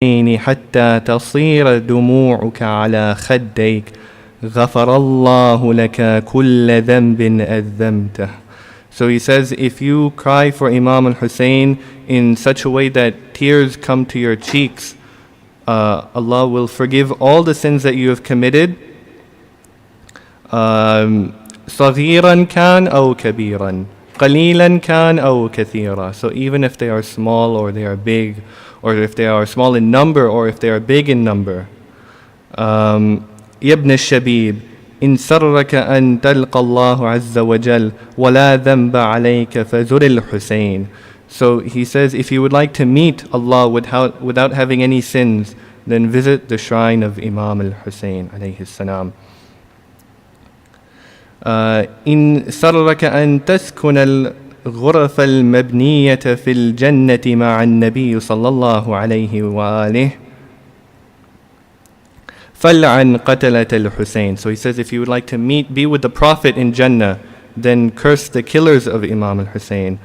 حتى تصير دموعك على خديك غفر الله لك كل ذنب أذنبته. So he says, if you cry for Imam al-Hussein in such a way that tears come to your cheeks, Allah will forgive all the sins that you have committed, صغيرا كان أو كبيرا قليلا كان أو كثيرا. So even if they are small or they are big, or if they are small in number or if they are big in number. يا ابن الشبيب إن سرك أن تلقى الله عز وجل ولا ذنب عليك فزر الحسين. So he says, if you would like to meet Allah without having any sins, then visit the shrine of Imam al-Hussein alayhi salam. إن سرك أن تسكن الغرف المبنية في الجنة مع النبي صلى الله عليه وآله فلعن قتلة الحسين. So he says, if you would like to be with the Prophet in Jannah, then curse the killers of Imam al-Hussein.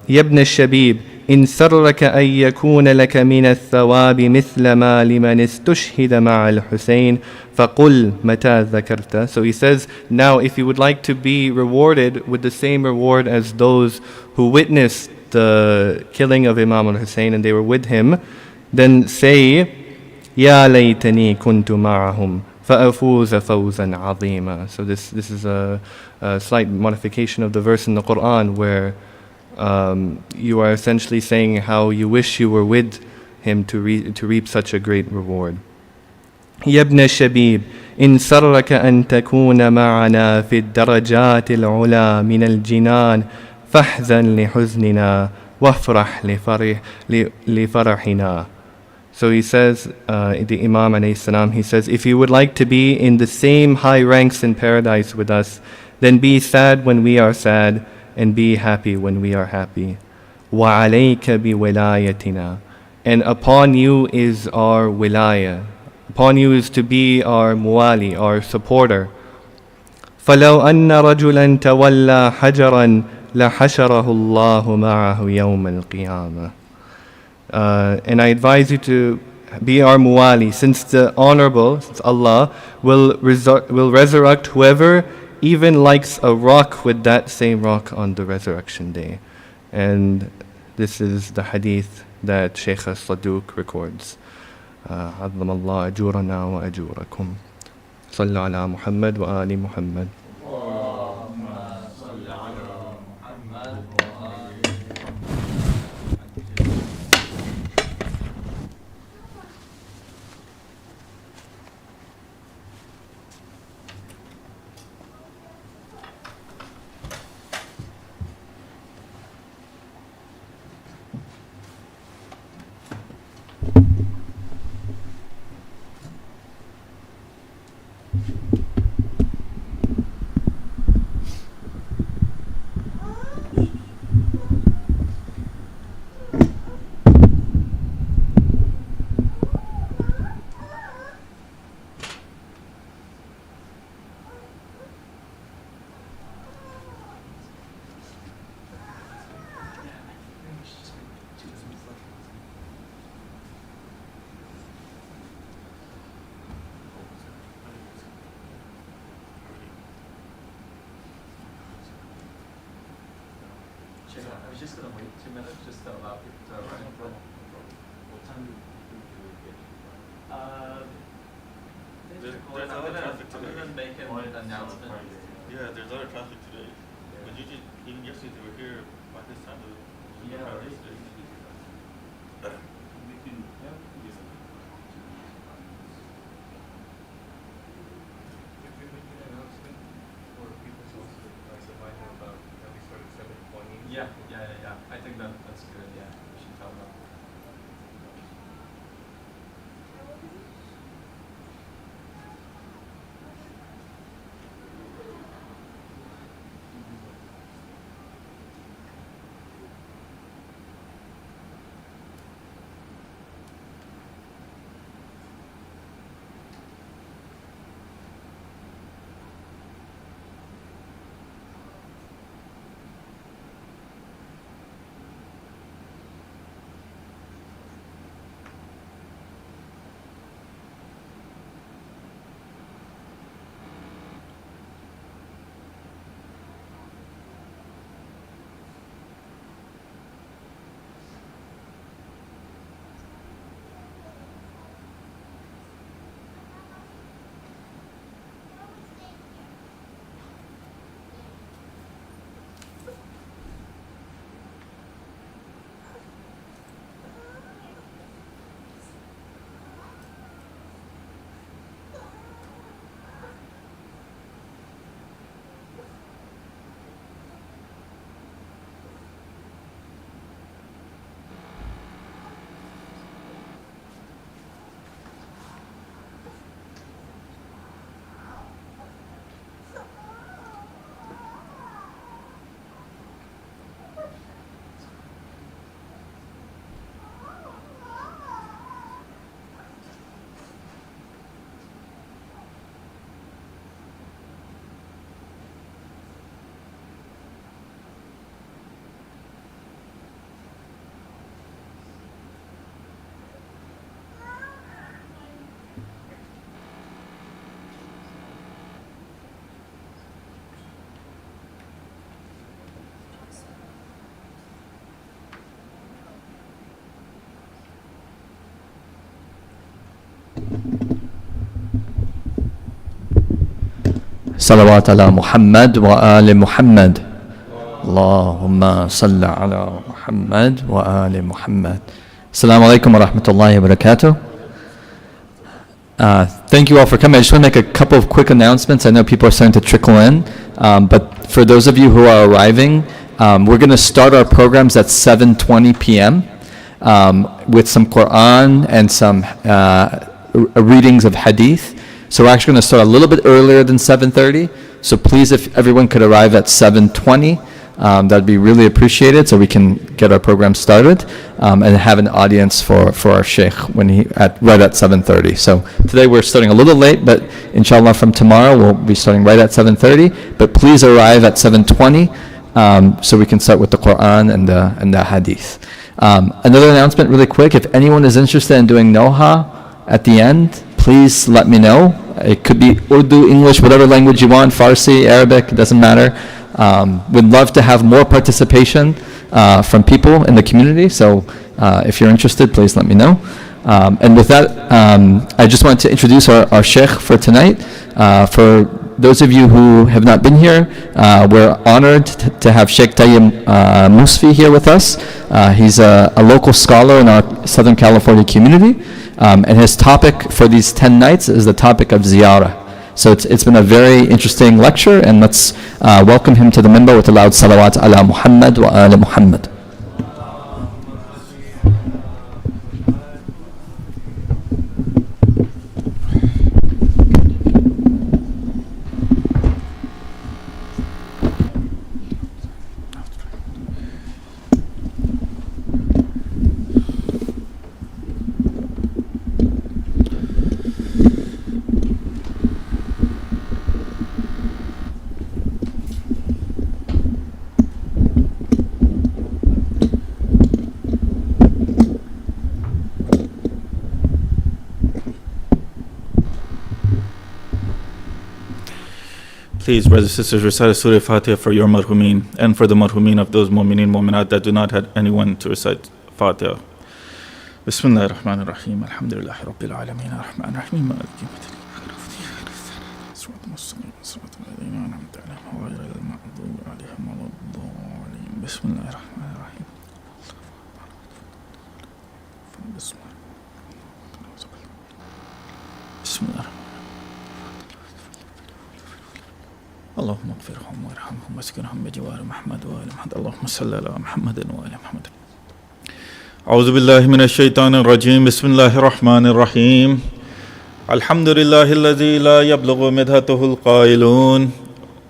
يا ابن الشبيب إن سرك أن يكون لك من الثواب مثل ما لمن استشهد مع الحسين فقل متى ذكرت. So he says, now if you would like to be rewarded with the same reward as those who witnessed the killing of Imam al-Hussein and they were with him, then say, يا ليتني كنت معهم فأفوز فوزا عظيما. So this is a slight modification of the verse in the Quran where you are essentially saying how you wish you were with him to reap such a great reward. يا ابن الشبيب إن سرك أن تكون معنا في الدرجات العلا من الجنان فاحزن لحزننا وافرح لفرحنا. So he says, the Imam alayhi salam, he says, if you would like to be in the same high ranks in paradise with us, then be sad when we are sad and be happy when we are happy. وَعَلَيْكَ بِوِلَايَتِنَا. And upon you is our wilaya. Upon you is to be our muwali, our supporter. فَلَوْ أَنَّ رَجُلًا تَوَلَّى حَجَرًا لَحَشَرَهُ اللَّهُ مَعَهُ يَوْمَ الْقِيَامَةِ. And I advise you to be our muwali, since Allah will resurrect whoever even likes a rock with that same rock on the resurrection day. And this is the hadith that Shaykh al-Saduq records. عظم الله أجورنا وأجوركم. صلى على محمد وآل محمد. I was just going to wait 2 minutes just to allow people to arrive. What time do we get? There's other traffic today. Other than making an announcement. Yeah, there's other traffic today. But usually, even yesterday they were here by this time. Yeah, right. We can use it. Yeah. I think that's good. Yeah, we should tell them. صلوات على محمد وآل محمد اللهم صل على محمد وآل محمد. Assalamu alaikum wa rahmatullahi wa barakatuh. Thank you all for coming. I just want to make a couple of quick announcements. I know people are starting to trickle in, but for those of you who are arriving, we're going to start our programs at 7:20 p.m. With some Quran and some readings of Hadith. So we're actually going to start a little bit earlier than 7:30. So please, if everyone could arrive at 7:20, that'd be really appreciated, so we can get our program started and have an audience for our Sheikh right at 7:30. So today we're starting a little late, but inshallah from tomorrow we'll be starting right at 7:30. But please arrive at 7:20 so we can start with the Quran and the Hadith. Another announcement, really quick: if anyone is interested in doing Noha at the end, please let me know. It could be Urdu, English, whatever language you want, Farsi, Arabic, it doesn't matter. We'd love to have more participation from people in the community, so if you're interested, please let me know. And with that, I just wanted to introduce our Sheikh for tonight. For those of you who have not been here, we're honored to have Sheikh Tayyab Mosavi here with us. He's a local scholar in our Southern California community, and his topic for these 10 nights is the topic of ziyarah. So it's been a very interesting lecture, and let's welcome him to the minbar with a loud salawat ala Muhammad wa ala Muhammad. Please, brothers and sisters, recite Surah Fatiha for your marhumin and for the marhumin of those mu'mineen, mu'minat that do not have anyone to recite Fatiha. Bismillah ar-Rahman ar-Rahim. Alhamdulillahi Rabbil Alameen. Ar-Rahman ar-Rahim. Maliki yawmiddin. Bismillah ar-Rahman ar-Rahim. Bismillah. اللهم اغفرهم وارحمهم واسكنهم بجوار محمد وآل محمد اللهم صل على محمد وآل محمد أعوذ بالله من الشيطان الرجيم بسم الله الرحمن الرحيم الحمد لله الذي لا يبلغ مدحته القائلون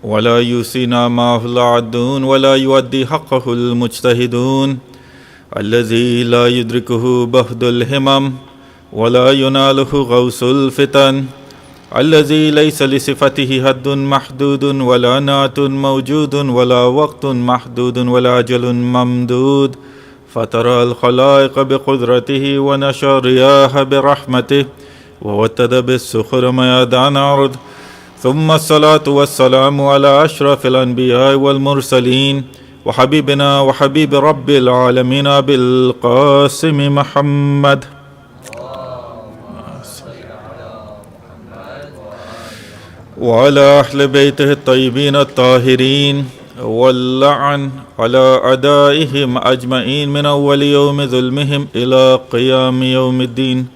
ولا يوصينا معه العادون ولا يؤدي حقه المجتهدون الذي لا يدركه بهد الهمم ولا يناله غوث الفتن الذي ليس لصفته حد محدود ولا نعت موجود ولا وقت محدود ولا أجل ممدود فترى الخلائق بقدرته ونشر الرياح برحمته ووتد بالسخر ميادان عرض ثم الصلاة والسلام على أشرف الأنبياء والمرسلين وحبيبنا وحبيب رب العالمين بالقاسم محمد وعلى أهل بيته الطيبين الطاهرين واللعن على أعدائهم أجمعين من أول يوم ظلمهم إلى قيام يوم الدين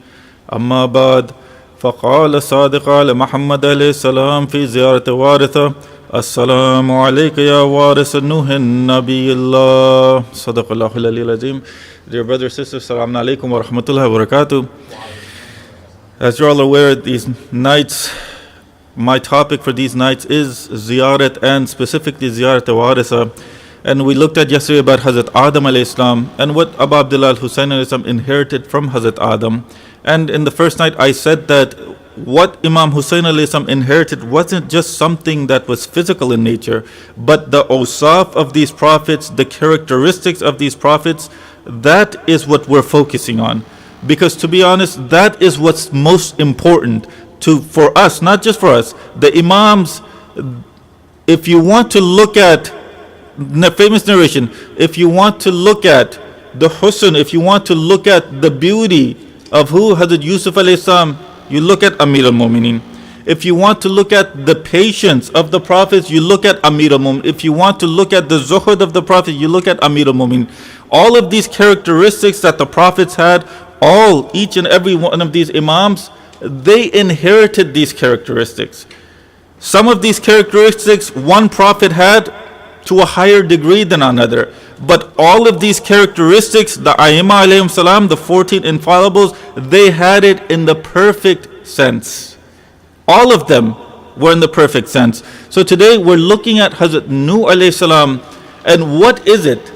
أما بعد فقال الصادق على محمد عليه السلام في زيارة وارثه السلام عليك يا وارث نوح النبي الله صدق الله العلي العظيم. Dear brothers and sisters, Assalamu alaikum wa rahmatullahi wa barakatuh. As you're all aware, these nights, my topic for these nights is ziyarat, and specifically ziyarat waritha. And we looked at yesterday about Hazrat Adam alayhi salam and what Abu Abdullah al-Husayn alayhi salam inherited from Hazrat Adam. And in the first night I said that what Imam Hussein alayhi salam inherited wasn't just something that was physical in nature, but the awsaf of these prophets, the characteristics of these prophets, that is what we're focusing on. Because to be honest, that is what's most important for us, not just for us. The Imams, if you want to look at the famous narration, if you want to look at the husn, if you want to look at the beauty of who Hazrat Yusuf alayhi salam you look at Amir al-Mu'mineen. If you want to look at the patience of the prophets, you look at Amir al-Mu'mineen. If you want to look at the zuhud of the prophet, you look at Amir al-Mu'mineen. All of these characteristics that the prophets had, each and every one of these imams, they inherited these characteristics. Some of these characteristics one prophet had to a higher degree than another. But all of these characteristics, the Aimma alayhim salam, the 14 infallibles, they had it in the perfect sense. All of them were in the perfect sense. So today we're looking at Hazrat Nuh alayhi salam, and what is it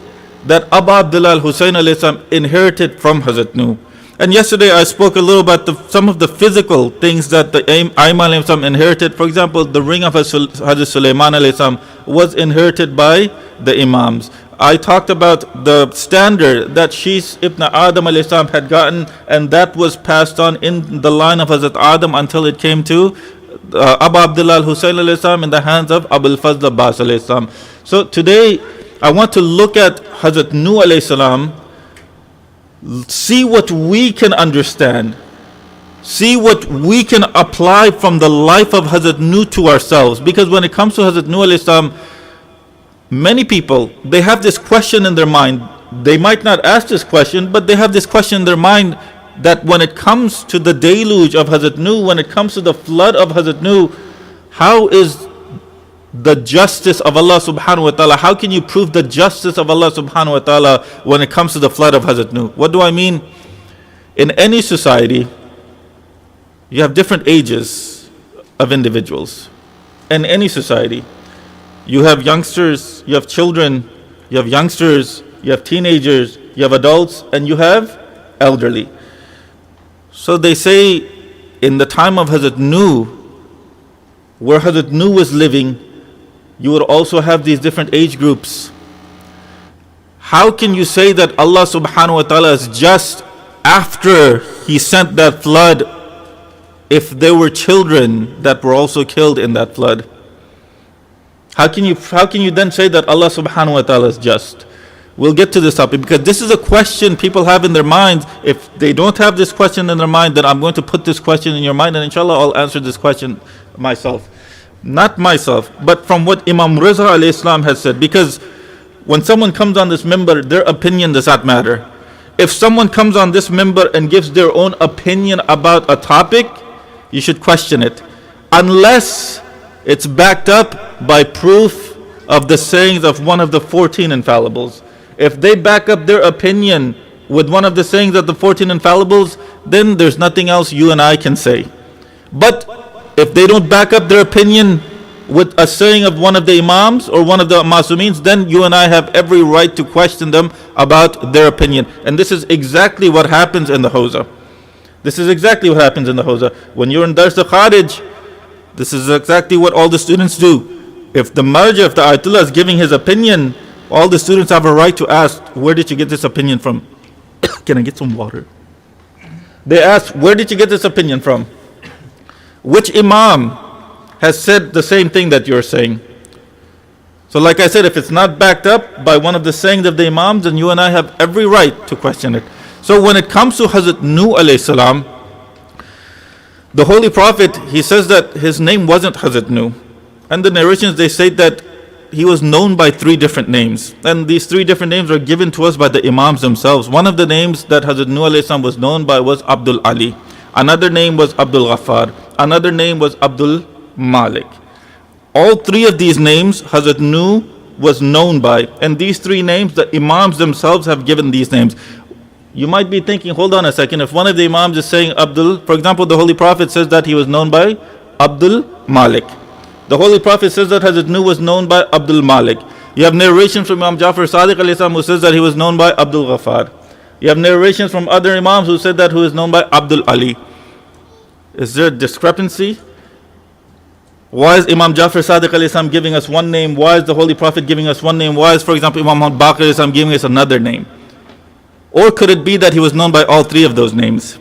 that Abu Abdullah al-Husayn alayhi salam inherited from Hazrat Nuh. And yesterday I spoke a little about some of the physical things that the Aimma alayhi salam inherited. For example, the ring of Hazrat Sulaiman alayhi salam was inherited by the Imams. I talked about the standard that Shis ibn Adam alayhi salam had gotten, and that was passed on in the line of Hazrat Adam until it came to Abu Abdullah al-Husayn alayhi salam in the hands of Abul Fazl Abbas alayhi salam. So today I want to look at Hazrat Nuh alayhi salam, see what we can understand, see what we can apply from the life of Hazrat Nuh to ourselves. Because when it comes to Hazrat Nuh alayhi salam, many people, they have this question in their mind. They might not ask this question, but they have this question in their mind that when it comes to the deluge of Hazrat Nuh, when it comes to the flood of Hazrat Nuh, how is the justice of Allah subhanahu wa ta'ala, how can you prove the justice of Allah subhanahu wa ta'ala when it comes to the flood of Hazrat Nuh? What do I mean? In any society, you have different ages of individuals. In any society, you have youngsters, you have children, you have youngsters, you have teenagers, you have adults, and you have elderly. So they say in the time of Hazrat Nuh, where Hazrat Nuh was living, you would also have these different age groups. How can you say that Allah subhanahu wa ta'ala is just after He sent that flood if there were children that were also killed in that flood? How can you then say that Allah subhanahu wa ta'ala is just? We'll get to this topic because this is a question people have in their minds. If they don't have this question in their mind, then I'm going to put this question in your mind, and inshallah I'll answer this question myself. Not myself, but from what Imam Riza alayhi salam has said. Because when someone comes on this minbar, their opinion does not matter. If someone comes on this minbar and gives their own opinion about a topic, you should question it. Unless it's backed up by proof of the sayings of one of the 14 infallibles. If they back up their opinion with one of the sayings of the 14 infallibles, then there's nothing else you and I can say. But if they don't back up their opinion with a saying of one of the imams or one of the masumeens, then you and I have every right to question them about their opinion. And this is exactly what happens in the Hawza. This is exactly what happens in the Hawza. When you're in Dars al-Kharij, this is exactly what all the students do. If the marja, if the Ayatollah is giving his opinion, all the students have a right to ask, where did you get this opinion from? Can I get some water? They ask, where did you get this opinion from? Which imam has said the same thing that you're saying? So like I said, if it's not backed up by one of the sayings of the imams, then you and I have every right to question it. So when it comes to Hazrat Nuh alayhi salam, the Holy Prophet, he says that his name wasn't Hazrat Nuh. And the narrations, they say that he was known by 3 different names. And these 3 different names are given to us by the imams themselves. One of the names that Hazrat Nuh alayhi salam was known by was Abdul Ali. Another name was Abdul Ghaffar. Another name was Abdul Malik. All 3 of these names Hazrat Nuh was known by. And these 3 names, the imams themselves have given these names. You might be thinking, hold on a second, if one of the imams is saying Abdul, for example, the Holy Prophet says that he was known by Abdul Malik. The Holy Prophet says that Hazrat Nuh was known by Abdul Malik. You have narrations from Imam Jafar Sadiq alayhi salam who says that he was known by Abdul Ghaffar. You have narrations from other imams who said that who is known by Abdul Ali. Is there a discrepancy? Why is Imam Jafar Sadiq alayhi salam giving us one name? Why is the Holy Prophet giving us one name? Why is, for example, Imam Muhammad Baqir alayhi salam giving us another name? Or could it be that he was known by all 3 of those names?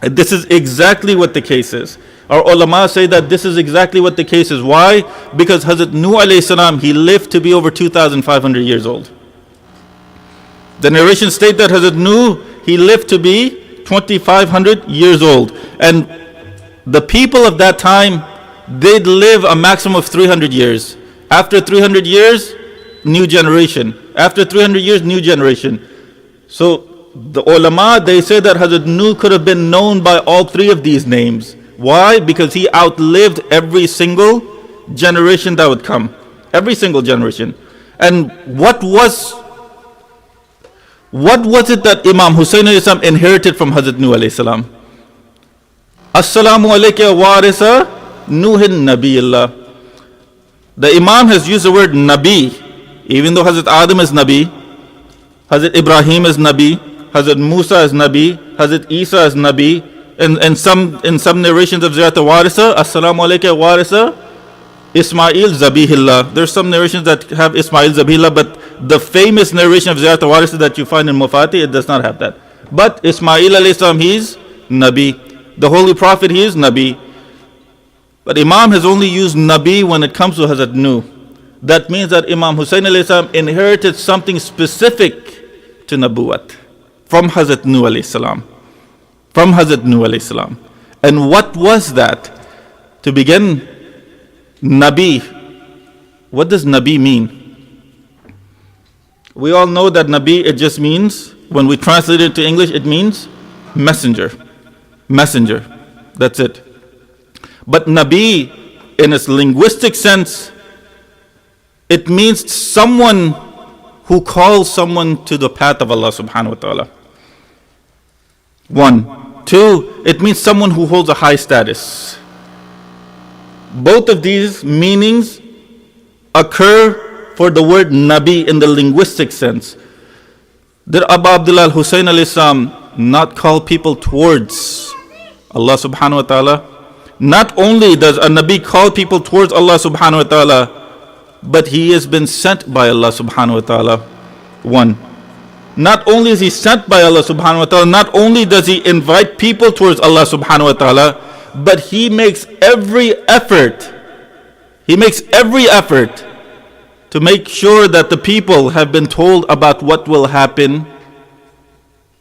And this is exactly what the case is. Our ulama say that this is exactly what the case is. Why? Because Hazrat Nuh alayhi salam, he lived to be over 2,500 years old. The narrations state that Hazrat Nuh, he lived to be 2,500 years old. And the people of that time, they'd live a maximum of 300 years. After 300 years, new generation. After 300 years, new generation. So the ulama, they say that Hazrat Nuh could have been known by all three of these names. Why? Because he outlived every single generation that would come. Every single generation. And what was it that Imam Hussein alayhi salam inherited from Hazrat Nuh alayhi salam? Assalamu alayka warisa Nuhin Nabiyullah. The Imam has used the word Nabi, even though Hazrat Adam is Nabi, Hazrat Ibrahim is Nabi, Hazrat Musa is Nabi, Hazrat Isa is Nabi, and in some narrations of Ziyarat Warisa, Assalamu alayka warisa Ismail Zabihillah. There's some narrations that have Ismail Zabihillah, but the famous narration of Ziyarat Warisa that you find in Mufati, it does not have that. But Ismail alayhi salam, he's Nabi. The Holy Prophet, he is Nabi. But Imam has only used Nabi when it comes to Hazrat Nuh. That means that Imam Hussein alayhi salam inherited something specific to Nabuwat from Hazrat Nuh alayhi salam. From Hazrat Nuh alayhi salam. And what was that? To begin, Nabi. What does Nabi mean? We all know that Nabi, it just means, when we translate it to English, it means messenger. Messenger. That's it. But Nabi, in its linguistic sense, it means someone who calls someone to the path of Allah subhanahu wa ta'ala. 1. 2, it means someone who holds a high status. Both of these meanings occur for the word Nabi in the linguistic sense. Did Abu Abdullah al-Husayn alayhi salam not call people towards Allah subhanahu wa ta'ala? Not only does a Nabi call people towards Allah subhanahu wa ta'ala, but he has been sent by Allah subhanahu wa ta'ala. 1. Not only is he sent by Allah subhanahu wa ta'ala, not only does he invite people towards Allah subhanahu wa ta'ala, but he makes every effort to make sure that the people have been told about what will happen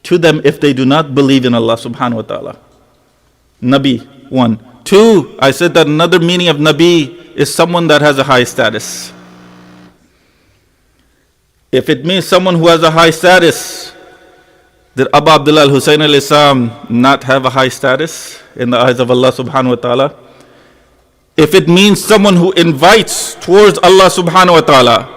to them if they do not believe in Allah subhanahu wa ta'ala. Nabi, 1. 2, I said that another meaning of Nabi is someone that has a high status. If it means someone who has a high status, did Abu Abdullah al-Husayn alayhi salam not have a high status in the eyes of Allah subhanahu wa ta'ala? If it means someone who invites towards Allah subhanahu wa ta'ala,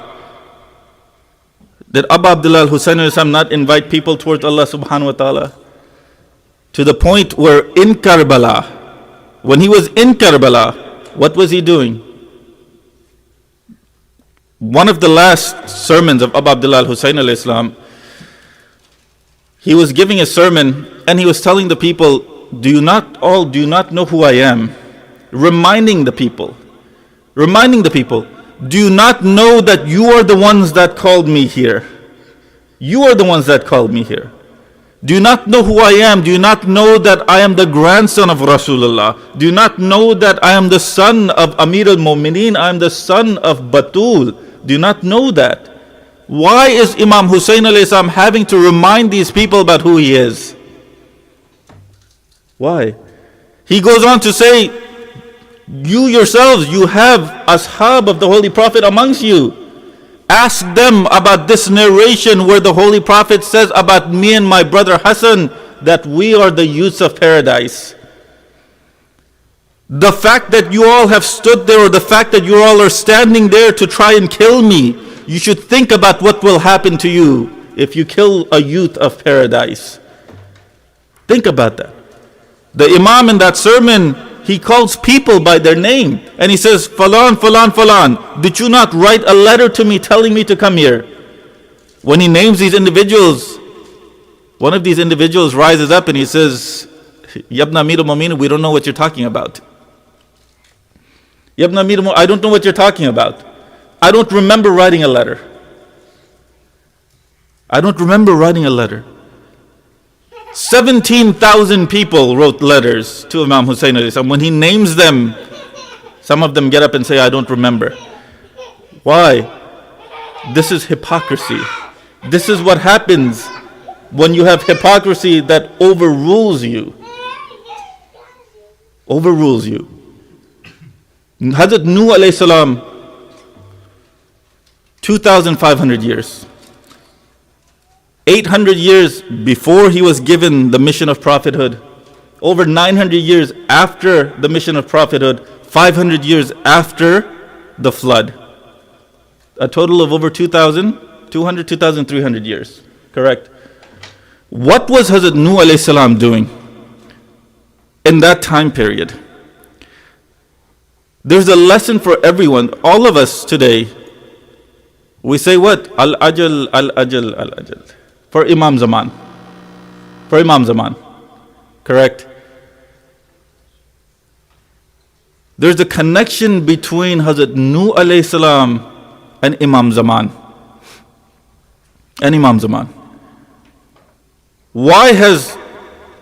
did Abu Abdullah al-Husayn alayhi salam not invite people towards Allah subhanahu wa ta'ala? To the point where in Karbala, when he was in Karbala, what was he doing? One of the last sermons of Abu Abdullah al-Husayn alayhi salam, he was giving a sermon and he was telling the people, do you not know who I am? Reminding the people, do you not know that you are the ones that called me here? You are the ones that called me here. Do you not know who I am? Do you not know that I am the grandson of Rasulullah? Do you not know that I am the son of Amir al-Mu'mineen? I am the son of Batul. Do you not know that? Why is Imam Hussein alayhi salam having to remind these people about who he is? Why? He goes on to say, you yourselves, you have ashab of the Holy Prophet amongst you. Ask them about this narration where the Holy Prophet says about me and my brother Hassan that we are the youths of paradise. The fact that you all have stood there, or the fact that you all are standing there to try and kill me, you should think about what will happen to you if you kill a youth of paradise. Think about that. The Imam in that sermon, he calls people by their name. And he says, Falan, Falan, Falan, did you not write a letter to me telling me to come here? When he names these individuals, one of these individuals rises up and he says, Yabna Amir al-Mu'minin, we don't know what you're talking about. Yabna Amir al-Mu'minin, I don't know what you're talking about. I don't remember writing a letter. 17,000 people wrote letters to Imam Hussein alayhi salam. When he names them, some of them get up and say, I don't remember. Why? This is hypocrisy. This is what happens when you have hypocrisy that overrules you. overrules you. Hazrat Nuh alayhi salam, 2,500 years. 800 years before he was given the mission of prophethood. Over 900 years after the mission of prophethood. 500 years after the flood. A total of over 2,200, 2,300 years. Correct. What was Hazrat Nuh alayhi salam doing in that time period? There's a lesson for everyone. All of us today, we say what? Al-ajal, al-ajal, al-ajal. For Imam Zaman. For Imam Zaman. Correct? There's a connection between Hazrat Nuh alayhi salam and Imam Zaman. And Imam Zaman. Why has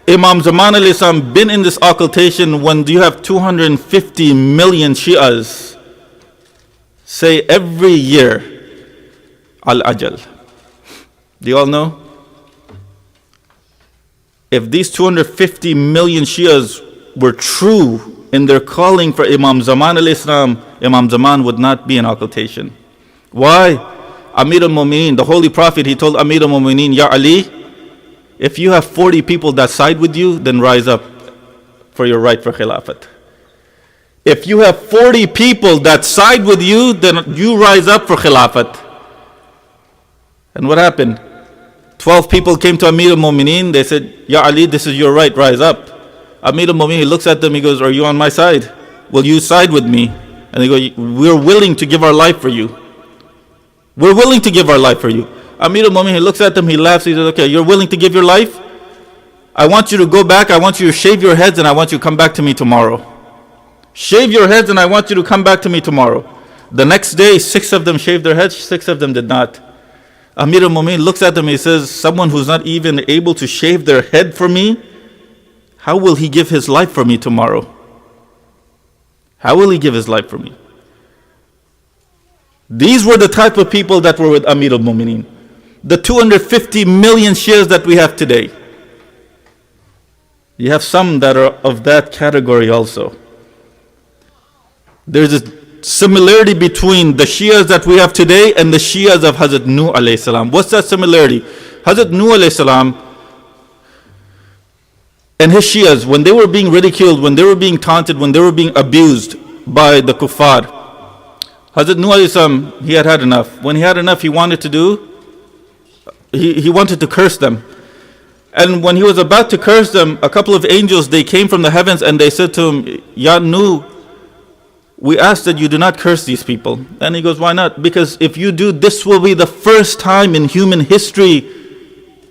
Imam Zaman alayhi salam been in this occultation when you have 250 million Shias say every year Al-Ajal? Do you all know? If these 250 million Shias were true in their calling for Imam Zaman alayhi salam, Imam Zaman would not be in occultation. Why? Amir al-Mu'mineen, the Holy Prophet, he told Amir al-Mu'mineen, Ya Ali, if you have 40 people that side with you, then rise up for your right for Khilafat. If you have 40 people that side with you, then you rise up for Khilafat. And what happened? 12 people came to Amir al-Mu'mineen, they said, Ya Ali, this is your right, rise up. Amir al-Mu'mineen, he looks at them, he goes, are you on my side? Will you side with me? And they go, we're willing to give our life for you. We're willing to give our life for you. Amir al-Mu'mineen, he looks at them, he laughs, he says, okay, you're willing to give your life? I want you to go back, I want you to shave your heads, and I want you to come back to me tomorrow. Shave your heads, and I want you to come back to me tomorrow. The next day, 6 of them shaved their heads, 6 of them did not. Amir al-Mu'mineen looks at them, he says, someone who's not even able to shave their head for me, how will he give his life for me tomorrow? How will he give his life for me? These were the type of people that were with Amir al-Mu'mineen. The 250 million Shias that we have today. You have some that are of that category also. There's a similarity between the Shias that we have today and the Shias of Hazrat Nuh alayhi salam. What's that similarity? Hazrat Nuh alayhi salam and his Shias, when they were being ridiculed, when they were being taunted, when they were being abused by the kuffar, Hazrat Nuh alayhi salam, he had enough. When he had enough, he wanted to do, he wanted to curse them. And when he was about to curse them, a couple of angels, they came from the heavens and they said to him, Ya Nuh, we ask that you do not curse these people. And he goes, why not? Because if you do, this will be the first time in human history,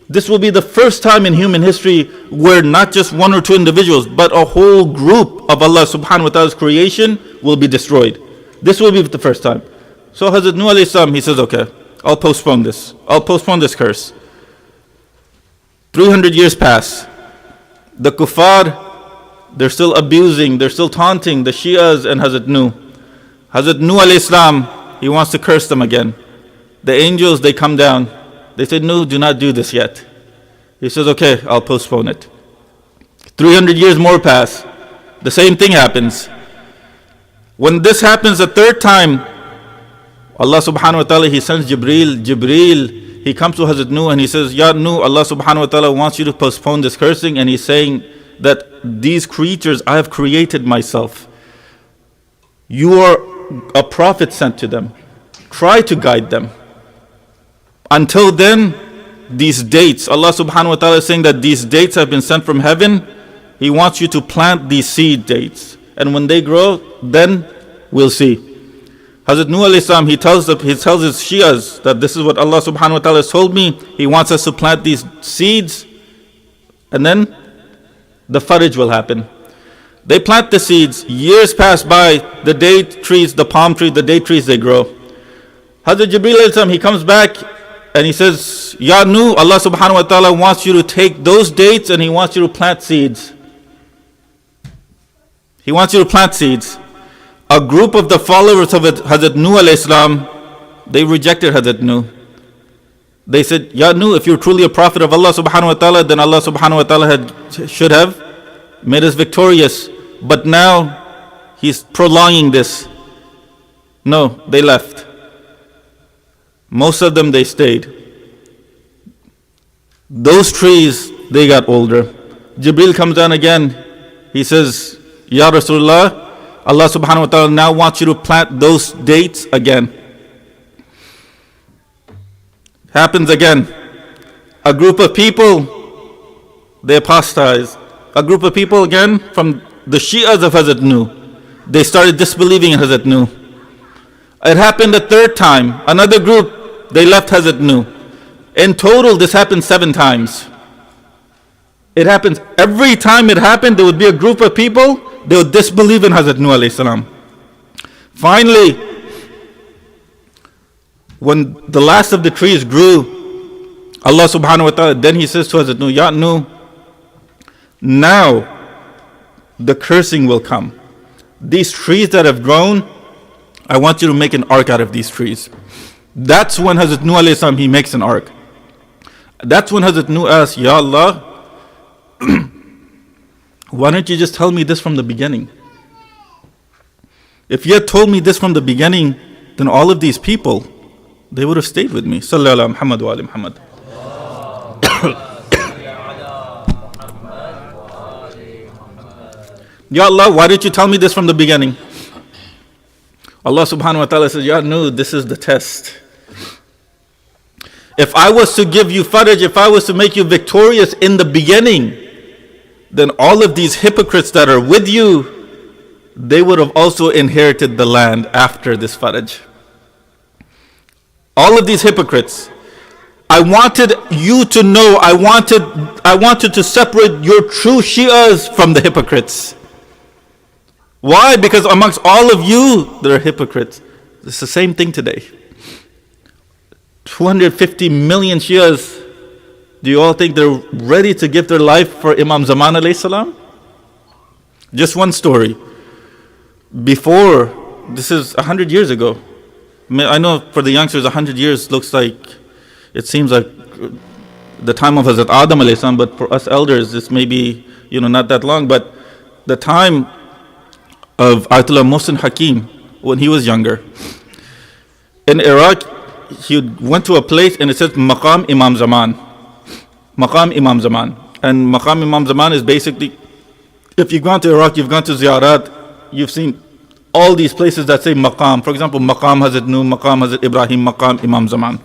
this will be the first time in human history where not just 1 or 2 individuals, but a whole group of Allah subhanahu wa ta'ala's creation will be destroyed. This will be the first time. So Hazrat Nuh alayhi salam, he says, okay, I'll postpone this. I'll postpone this curse. 300 years pass. The kuffar, they're still abusing, they're still taunting the Shias and Hazrat Nuh. Hazrat Nuh alayhi salam, he wants to curse them again. The angels, they come down. They said, Nuh, do not do this yet. He says, okay, I'll postpone it. 300 years more pass. The same thing happens. When this happens the 3rd time, Allah subhanahu wa ta'ala, he sends Jibreel. Jibreel, he comes to Hazrat Nuh and he says, Ya Nuh, Allah subhanahu wa ta'ala wants you to postpone this cursing, and he's saying that these creatures I have created myself. You are a prophet sent to them. Try to guide them. Until then, these dates, Allah subhanahu wa ta'ala is saying that these dates have been sent from heaven. He wants you to plant these seed dates. And when they grow, then we'll see. Hazrat Nuh alayhi salam, he tells his Shias that this is what Allah subhanahu wa ta'ala has told me. He wants us to plant these seeds, and then the faraj will happen. They plant the seeds, years pass by, the date trees, the palm tree, the date trees, they grow. Hazrat Jibreel alayhi salam, he comes back and he says, Ya Nuh, Allah subhanahu wa ta'ala wants you to take those dates and he wants you to plant seeds. He wants you to plant seeds. A group of the followers of Hazrat Nuh alayhi salam, they rejected Hazrat Nuh. They said, Ya Nuh, if you're truly a prophet of Allah subhanahu wa ta'ala, then Allah subhanahu wa ta'ala should have made us victorious. but now he's prolonging this. No, they left. Most of them, they stayed. Those trees, they got older. Jibril comes down again. He says, Ya Rasulullah, Allah subhanahu wa ta'ala now wants you to plant those dates again. Happens again. A group of people, they apostatize. A group of people again from the Shias of Hazrat Nuh, they started disbelieving in Hazrat Nuh. It happened a third time. Another group, they left Hazrat Nuh. In total, this happened 7 times. It happens every time it happened, there would be a group of people, they would disbelieve in Hazrat Nuh alayhi salam. Finally, when the last of the trees grew, Allah subhanahu wa ta'ala, then He says to Hazrat Nuh, Ya Nuh, now the cursing will come. These trees that have grown, I want you to make an ark out of these trees. That's when Hazrat Nuh alayhi salam, he makes an ark. That's when Hazrat Nuh asks, Ya Allah, why don't you just tell me this from the beginning? If you had told me this from the beginning, then all of these people, they would have stayed with me. Sallallahu ala Muhammad wa ala Muhammad. Ya Allah, why did you tell me this from the beginning? Allah subhanahu wa ta'ala says, Ya Nuh, this is the test. If I was to give you faraj, if I was to make you victorious in the beginning, then all of these hypocrites that are with you, they would have also inherited the land after this faraj. All of these hypocrites. I wanted you to know, I wanted to separate your true Shias from the hypocrites. Why? Because amongst all of you, there are hypocrites. It's the same thing today. 250 million Shias. Do you all think they're ready to give their life for Imam Zaman alayhi salam? Just one story. Before, this is 100 years ago. I know for the youngsters 100 years looks like, it seems like the time of Hazrat Adam alayhi salam, but for us elders it's maybe not that long. But the time of Ayatollah Mohsin Hakim, when he was younger, in Iraq, he went to a place and it says Maqam Imam Zaman. Maqam Imam Zaman. And Maqam Imam Zaman is basically, if you've gone to Iraq, you've gone to Ziyarat, you've seen all these places that say Maqam. For example, Maqam Hazrat Nuh, Maqam Hazrat Ibrahim, Maqam Imam Zaman.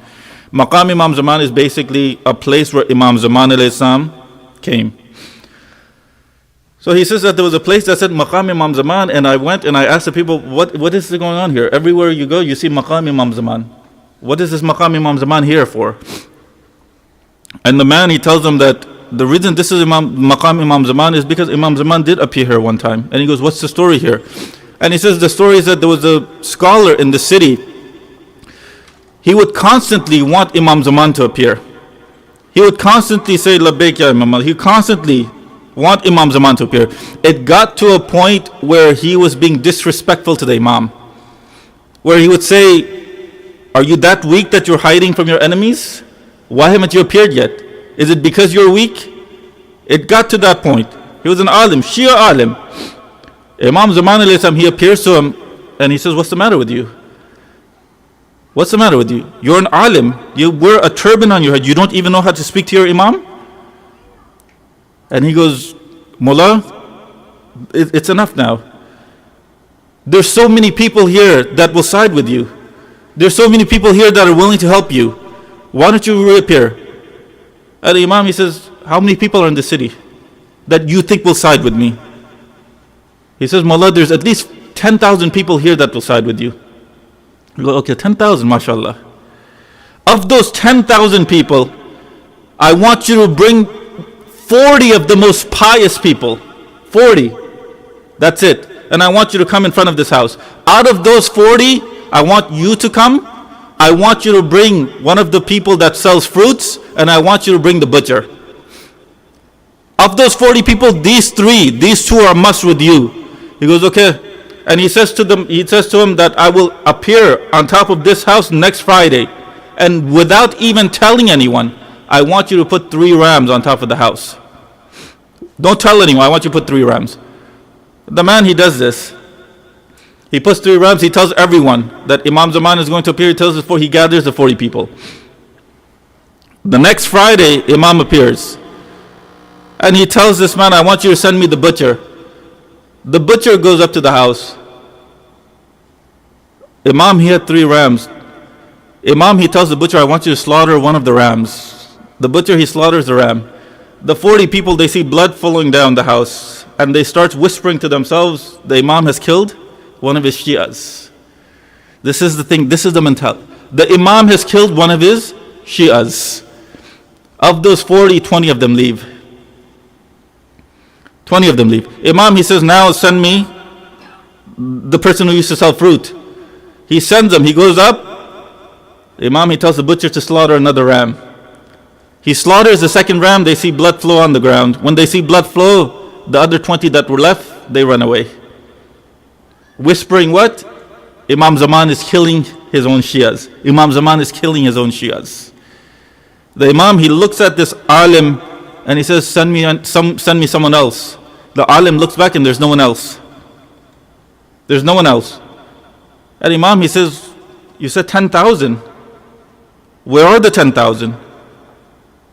Maqam Imam Zaman is basically a place where Imam Zaman alayhi salam came. So he says that there was a place that said Maqam Imam Zaman, and I went and I asked the people, what is going on here? Everywhere you go, you see Maqam Imam Zaman. What is this Maqam Imam Zaman here for? And the man, he tells them that the reason this is Maqam Imam Zaman is because Imam Zaman did appear here one time. And he goes, what's the story here? And he says the story is that there was a scholar in the city. He would constantly want Imam Zaman to appear. He would constantly say, Labbaik ya Imam. He would constantly want Imam Zaman to appear. It got to a point where he was being disrespectful to the Imam. Where he would say, are you that weak that you're hiding from your enemies? Why haven't you appeared yet? Is it because you're weak? It got to that point. He was an alim, Shia alim. Imam Zaman alayhi salam, he appears to him and he says, what's the matter with you? What's the matter with you? You're an alim. You wear a turban on your head. You don't even know how to speak to your Imam? And he goes, Mullah, it's enough now. There's so many people here that will side with you. There's so many people here that are willing to help you. Why don't you reappear? And the Imam, he says, how many people are in the city that you think will side with me? He says, Mullah, there's at least 10,000 people here that will side with you. You go, okay, 10,000, mashallah. Of those 10,000 people, I want you to bring 40 of the most pious people. 40. That's it. And I want you to come in front of this house. Out of those 40, I want you to come. I want you to bring one of the people that sells fruits, and I want you to bring the butcher. Of those 40 people, these two are must with you. He goes, okay. And he says to him that I will appear on top of this house next Friday. And without even telling anyone, I want you to put 3 rams on top of the house. Don't tell anyone, I want you to put 3 rams. The man, he does this. He puts 3 rams, he tells everyone that Imam Zaman is going to appear. He tells us he gathers the 40 people. The next Friday, Imam appears. And he tells this man, I want you to send me the butcher. The butcher goes up to the house. Imam, he had 3 rams. Imam, he tells the butcher, I want you to slaughter one of the rams. The butcher, he slaughters the ram. The 40 people, they see blood flowing down the house. And they start whispering to themselves, the Imam has killed one of his Shias. This is the thing, this is the mentality. The Imam has killed one of his Shias. Of those 40, 20 of them leave. 20 of them leave. Imam, he says, now send me the person who used to sell fruit. He sends them, he goes up. Imam, he tells the butcher to slaughter another ram. He slaughters the second ram, they see blood flow on the ground. When they see blood flow, the other 20 that were left, they run away. Whispering what? Imam Zaman is killing his own Shias. Imam Zaman is killing his own Shias. The Imam, he looks at this alim and he says, send me someone else. The alim looks back and there's no one else. There's no one else. And Imam, he says, you said 10,000. Where are the 10,000?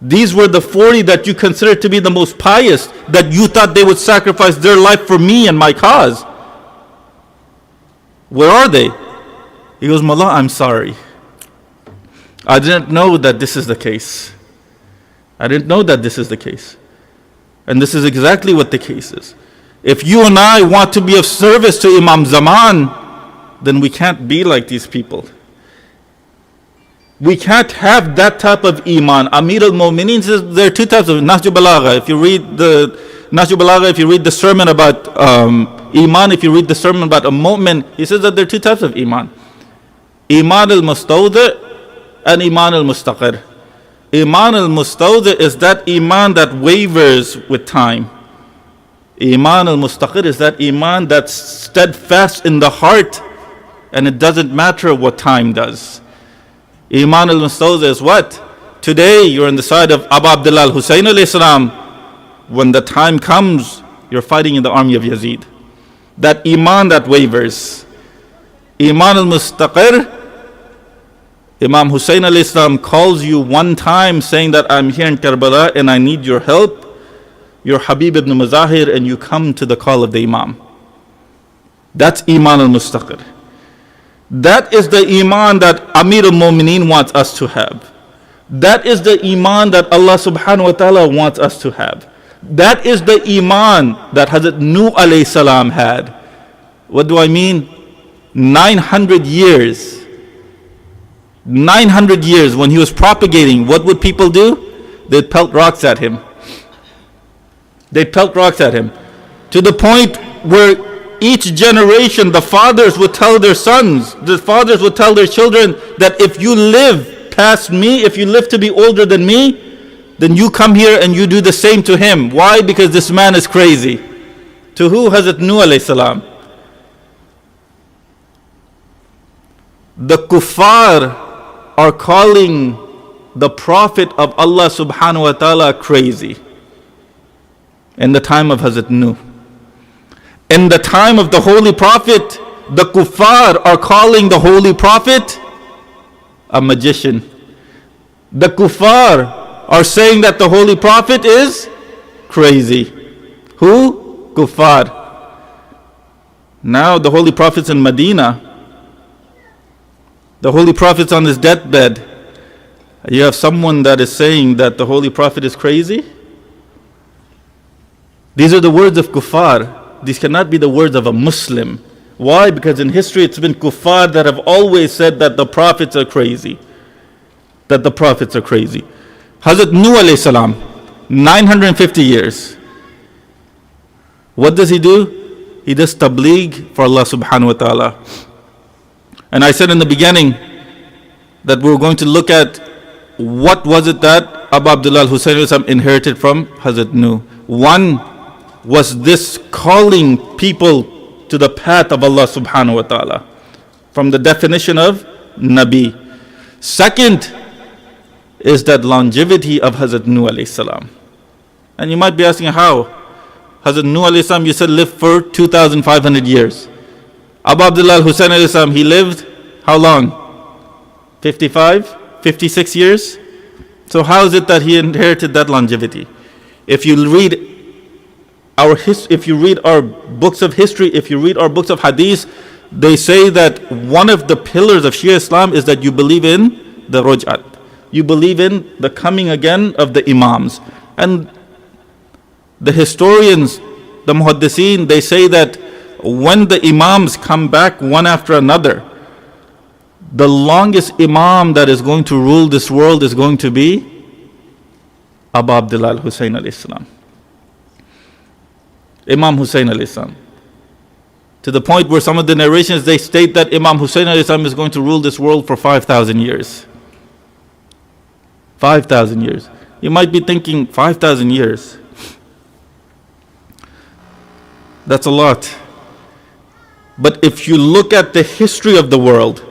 These were the 40 that you considered to be the most pious, that you thought they would sacrifice their life for me and my cause. Where are they? He goes, Mullah, I'm sorry. I didn't know that this is the case. I didn't know that this is the case. And this is exactly what the case is. If you and I want to be of service to Imam Zaman, then we can't be like these people. We can't have that type of iman. Amir al-Mu'mineen says there are 2 types of Nahj al-Balagha. If you read the Nahj al-Balagha, if you read the sermon about iman, if you read the sermon about a mu'min, he says that there are 2 types of iman. Iman al-Mustawdi' and Iman al-Mustaqir. Iman al-Mustawdi' is that iman that wavers with time. Iman al-Mustaqir is that iman that's steadfast in the heart and it doesn't matter what time does. Iman al-Mustawdi is what? Today you're on the side of Abu Abdullah al-Husayn alayhi salam. When the time comes, you're fighting in the army of Yazid. That iman that wavers. Iman al-Mustaqir, Imam Husayn alayhi salam calls you one time saying that I'm here in Karbala and I need your help. You're Habib ibn Mazahir and you come to the call of the Imam. That's Iman al-Mustaqir. That is the iman that Amir al-Mu'mineen wants us to have. That is the iman that Allah subhanahu wa ta'ala wants us to have. That is the iman that Hazrat Nuh alayhi salam had. What do I mean? 900 years. 900 years when he was propagating, what would people do? They'd pelt rocks at him. They'd pelt rocks at him. To the point where each generation, the fathers would tell their sons, the fathers would tell their children that if you live past me, if you live to be older than me, then you come here and you do the same to him. Why? Because this man is crazy. To who? Hazrat Nuh alayhi salam. The kuffar are calling the Prophet of Allah subhanahu wa ta'ala crazy in the time of Hazrat Nuh. In the time of the Holy Prophet, the kuffar are calling the Holy Prophet a magician. The kuffar are saying that the Holy Prophet is crazy. Who? Kuffar. Now the Holy Prophet's in Medina. The Holy Prophet's on his deathbed. You have someone that is saying that the Holy Prophet is crazy? These are the words of kuffar. These cannot be the words of a Muslim. Why? Because in history it's been kuffar that have always said that the prophets are crazy. That the prophets are crazy. Hazrat Nuh alayhi salam, 950 years. What does he do? He does tabligh for Allah subhanahu wa ta'ala. And I said in the beginning that we were going to look at what was it that Abu Abdullah al-Husayn inherited from Hazrat Nuh. One was this calling people to the path of Allah subhanahu wa ta'ala, from the definition of Nabi. Second is that longevity of Hazrat Nuh alayhi salam. And you might be asking how? Hazrat Nuh alayhi salam, you said, lived for 2,500 years. Abu Abdullah al-Husayn alayhi salam, he lived how long? 55, 56 years? So how is it that he inherited that longevity? If you read if you read our books of history, if you read our books of hadith, they say that one of the pillars of Shia Islam is that you believe in the ruj'at. You believe in the coming again of the imams. And the historians, the muhaddiseen, they say that when the imams come back one after another, the longest imam that is going to rule this world is going to be Abu Abdullah al-Husayn alayhi salam. Imam Hussein alayhi salam. To the point where some of the narrations, they state that Imam Hussein alayhi salam is going to rule this world for 5,000 years. 5,000 years. You might be thinking, 5,000 years. That's a lot. But if you look at the history of the world,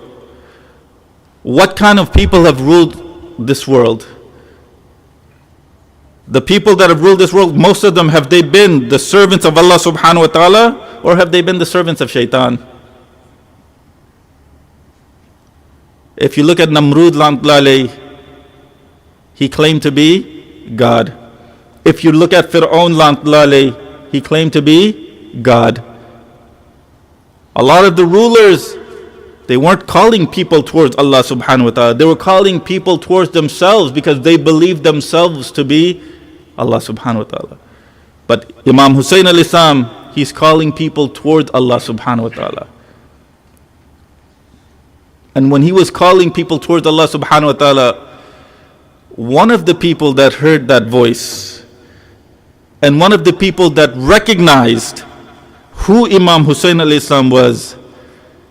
what kind of people have ruled this world? The people that have ruled this world, most of them, have they been the servants of Allah subhanahu wa ta'ala, or have they been the servants of shaitan? If you look at Namrud Lantlaleh, he claimed to be God. If you look at Fir'aun Lantlaleh, he claimed to be God. A lot of the rulers, they weren't calling people towards Allah subhanahu wa ta'ala. They were calling people towards themselves because they believed themselves to be Allah subhanahu wa ta'ala. But Imam Hussein alayhi salam, he's calling people towards Allah subhanahu wa ta'ala. And when he was calling people towards Allah subhanahu wa ta'ala, one of the people that heard that voice, and one of the people that recognized who Imam Hussein alayhi salam was,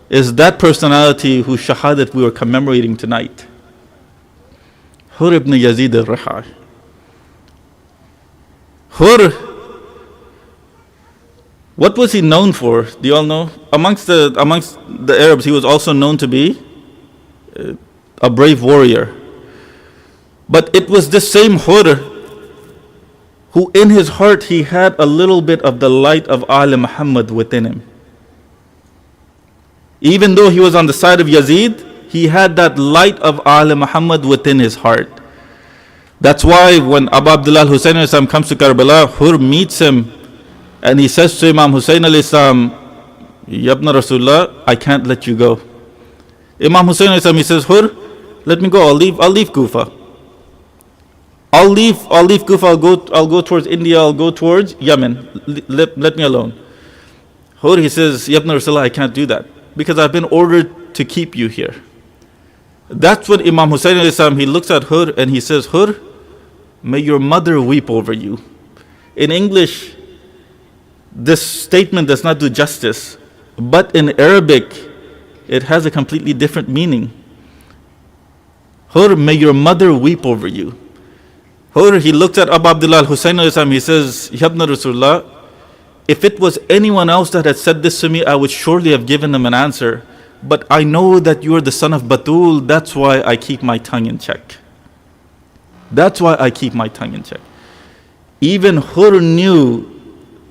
is that personality whose shahadat we were commemorating tonight. Hur ibn Yazid al-Rihai. Hur, what was he known for? Do you all know? Amongst the Arabs, he was also known to be a brave warrior. But it was this same Hur who in his heart he had a little bit of the light of Ali Muhammad within him. Even though he was on the side of Yazid, he had that light of Ali Muhammad within his heart. That's why when Abu Abdullah al-Husayn comes to Karbala, Hur meets him and he says to Imam Hussein alayhi salam, Yabna Rasulullah, I can't let you go. Imam Hussein alayhi salam, he says, Hur, let me go, I'll leave Kufa. I'll leave Kufa, I'll go towards India, I'll go towards Yemen. Let me alone. Hur, he says, Yabna Rasulullah, I can't do that, because I've been ordered to keep you here. That's what Imam Hussein alayhi salam, he looks at Hur and he says, Hur, may your mother weep over you. In English, this statement does not do justice, but in Arabic, it has a completely different meaning. Hur, may your mother weep over you. Hur, he looked at Abu Abdullah al-Husayn alayhi salam, he says, Yabna Rasulullah, if it was anyone else that had said this to me, I would surely have given them an answer. But I know that you are the son of Batul, that's why I keep my tongue in check. That's why I keep my tongue in check. Even Hur knew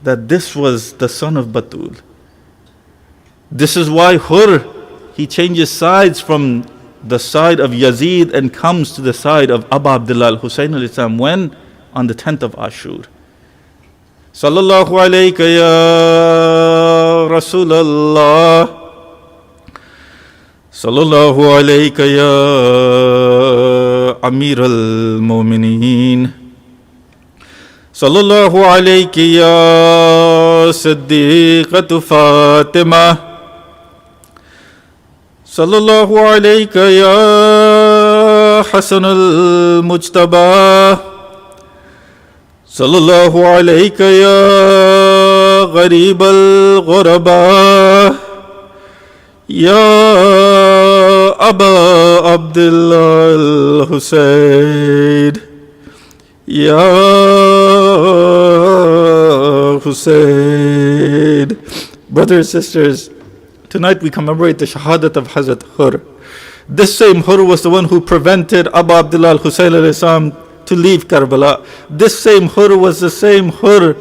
that this was the son of Batul. This is why Hur, he changes sides from the side of Yazid and comes to the side of Abu Abdullah al-Husayn alayhi salam. When? On the 10th of Ashur. Sallallahu alayka ya Rasulallah. Sallallahu alayka ya Amir al-Mu'mineen. Sallallahu alayki ya Siddiqatu Fatima. Sallallahu alayka ya Hasan al-Mujtaba. Sallallahu alayka ya Gharib al-Ghuraba. Ya Aba Abdullah al-Husayn. Ya Husayn. Brothers and sisters, tonight we commemorate the shahadat of Hazrat Hur. This same Hur was the one who prevented Abu Abdullah al-Husayn alayhi salam to leave Karbala. This same Hur was the same Hur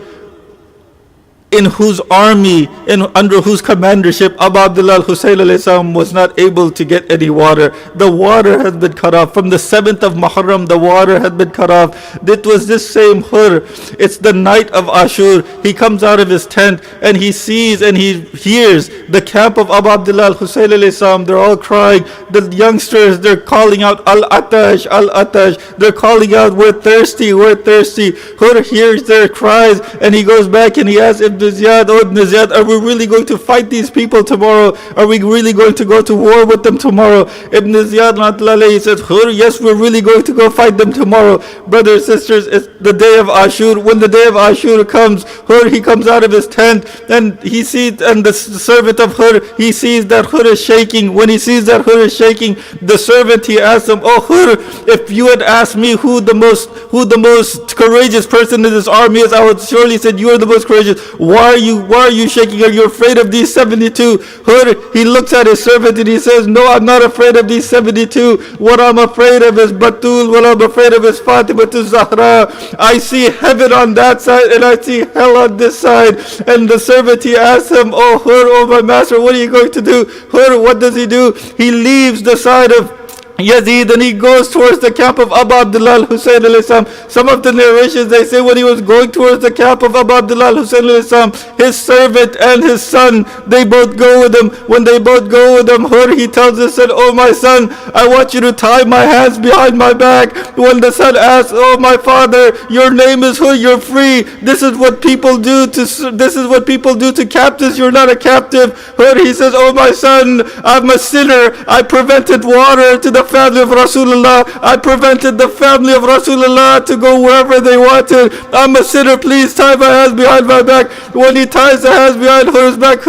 in whose army, under whose commandership Abu Abdullah al-Husayn alayhi salam was not able to get any water. The water has been cut off. From the 7th of Muharram, the water had been cut off. It was this same Hur. It's the night of Ashur. He comes out of his tent and he sees and he hears the camp of Abu Abdullah al-Husayn alayhi salam. They're all crying. The youngsters, they're calling out, Al-Atash, Al-Atash. They're calling out, we're thirsty, we're thirsty. Hur hears their cries and he goes back and he asks Ibn Ziyad, oh Ibn Ziyad, are we really going to fight these people tomorrow? Are we really going to go to war with them tomorrow? Ibn Ziyad, he says, Hur, yes, we're really going to go fight them tomorrow. Brothers, sisters, it's the day of Ashur. When the day of Ashur comes, Hur, he comes out of his tent and he sees, and the servant of Hur, he sees that Hur is shaking. When he sees that Hur is shaking, the servant, he asks him, oh Hur, if you had asked me who the most courageous person in this army is, I would surely said you are the most courageous. Why are you shaking? Are you afraid of these 72? Hur, he looks at his servant and he says, no, I'm not afraid of these 72. What I'm afraid of is Batul. What I'm afraid of is Fatima to Zahra. I see heaven on that side and I see hell on this side. And the servant, he asks him, oh Hur, oh my master, what are you going to do? Hur, what does he do? He leaves the side of Yazid and he goes towards the camp of Abu Abdullah al-Husayn alayhi salam. Some of the narrations, they say when he was going towards the camp of Abu Abdullah al-Husayn alayhi salam, his servant and his son, they both go with him. When they both go with him, Hur, he tells his son, oh my son, I want you to tie my hands behind my back. When the son asks, oh my father, your name is Hur, you're free. This is what people do to captives. You're not a captive. Hur, he says, oh my son, I'm a sinner. I prevented water to the family of Rasulullah. I prevented the family of Rasulullah to go wherever they wanted. I'm a sinner. Please tie my hands behind my back. When he ties the hands behind Hur's back,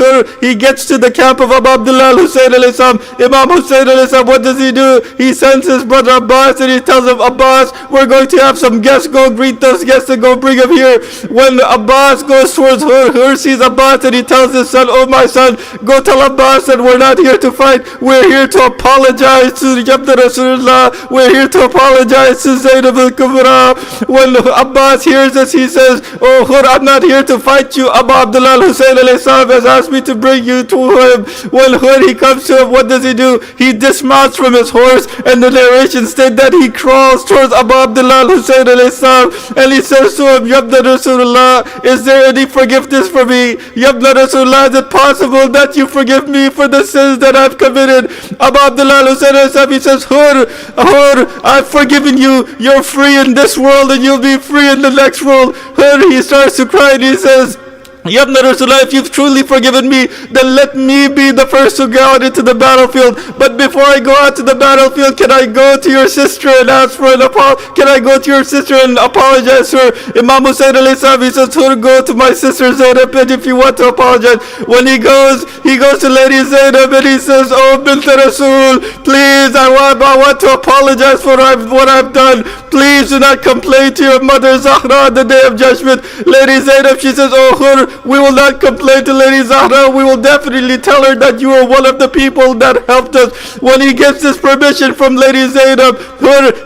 he gets to the camp of Abu Abdullah al-Husayn alayhi salam. Imam Hussain alayhi salam, what does he do? He sends his brother Abbas and he tells him, Abbas, we're going to have some guests. Go greet those guests and go bring them here. When Abbas goes towards Hur sees Abbas and he tells his son, oh my son, go tell Abbas that we're not here to fight. We're here to apologize to the Rasulullah. We're here to apologize to Zainab al-Kubra. When Abbas hears this, he says, oh Hur, I'm not here to fight you. Abu Abdullah al-Husayn alayhi salam has asked me to bring you to him. When Hur, he comes to him, what does he do? He dismounts from his horse and the narration state that he crawls towards Abu Abdullah al-Husayn alayhi salam and he says to him, Yabna Rasulullah, is there any forgiveness for me? Yabna Rasulullah, is it possible that you forgive me for the sins that I've committed? Abu Abdullah al-Husayn alayhi salam, he says, Hur, I've forgiven you. You're free in this world and you'll be free in the next world. Hur, he starts to cry and he says, Yabna Rasulullah, if you've truly forgiven me, then let me be the first to go out into the battlefield. But before I go out to the battlefield, can I go to your sister and ask for an apology? Can I go to your sister and apologize to her? Imam Hussain alayhi salam, he says, go to my sister Zainab if you want to apologize. When he goes to Lady Zainab and he says, oh Bint Rasul, please, I want to apologize for what I've done. Please do not complain to your mother Zahra on the day of judgment. Lady Zainab, she says, oh Hur, we will not complain to Lady Zahra. We will definitely tell her that you are one of the people that helped us. When he gets this permission from Lady Zainab,